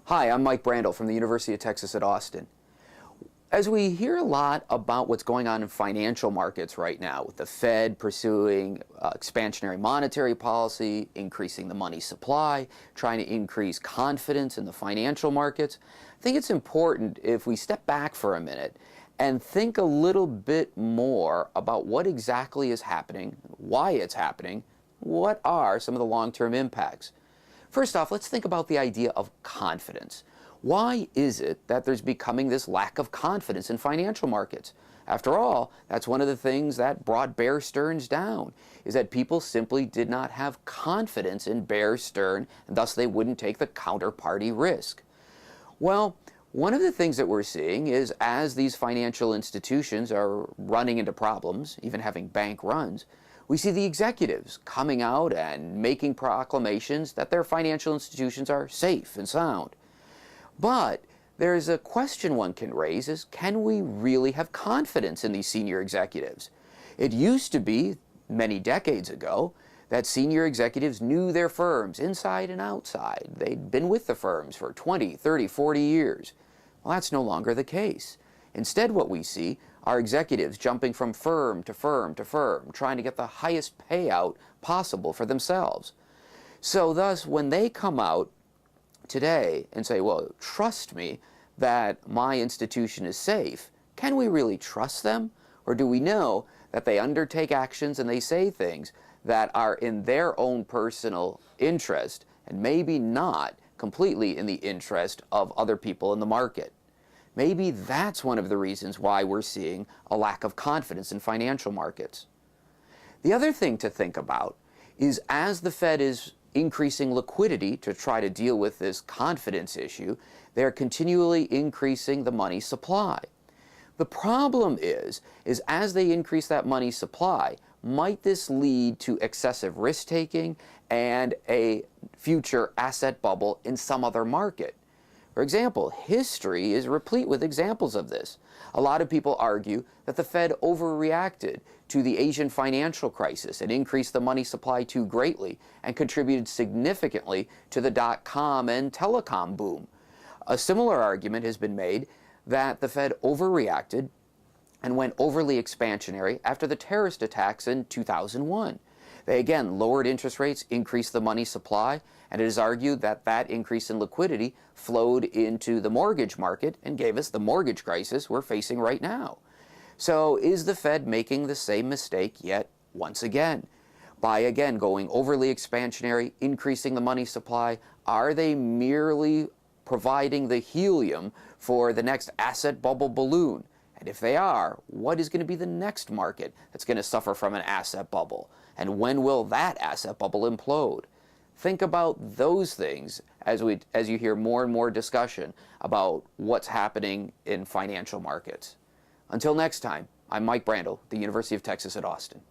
Hi, I'm Mike Brandl from the University of Texas at Austin. As we hear a lot about what's going on in financial markets right now, with the Fed pursuing expansionary monetary policy, increasing the money supply, trying to increase confidence in the financial markets, I think it's important if we step back for a minute and think a little bit more about what exactly is happening, why it's happening, what are some of the long-term impacts. First off, let's think about the idea of confidence. Why is it that there's becoming this lack of confidence in financial markets? After all, that's one of the things that brought Bear Stearns down, is that people simply did not have confidence in Bear Stearns, and thus they wouldn't take the counterparty risk. Well, one of the things that we're seeing is as these financial institutions are running into problems, even having bank runs, we see the executives coming out and making proclamations that their financial institutions are safe and sound. But there's a question one can raise is, can we really have confidence in these senior executives? It used to be, many decades ago, that senior executives knew their firms inside and outside. They'd been with the firms for 20, 30, 40 years. Well, that's no longer the case. Instead, what we see are executives jumping from firm to firm to firm, trying to get the highest payout possible for themselves. So thus, when they come out today and say, well, trust me that my institution is safe, can we really trust them? Or do we know that they undertake actions and they say things that are in their own personal interest and maybe not completely in the interest of other people in the market? Maybe that's one of the reasons why we're seeing a lack of confidence in financial markets. The other thing to think about is as the Fed is increasing liquidity to try to deal with this confidence issue, they're continually increasing the money supply. The problem is as they increase that money supply, might this lead to excessive risk-taking and a future asset bubble in some other market? For example, history is replete with examples of this. A lot of people argue that the Fed overreacted to the Asian financial crisis and increased the money supply too greatly and contributed significantly to the dot-com and telecom boom. A similar argument has been made that the Fed overreacted and went overly expansionary after the terrorist attacks in 2001. They again lowered interest rates, increased the money supply, and it is argued that that increase in liquidity flowed into the mortgage market and gave us the mortgage crisis we're facing right now. So is the Fed making the same mistake yet once again? By again going overly expansionary, increasing the money supply, are they merely providing the helium for the next asset bubble balloon? And if they are, what is going to be the next market that's going to suffer from an asset bubble? And when will that asset bubble implode? Think about those things as you hear more and more discussion about what's happening in financial markets. Until next time, I'm Mike Brandl, the University of Texas at Austin.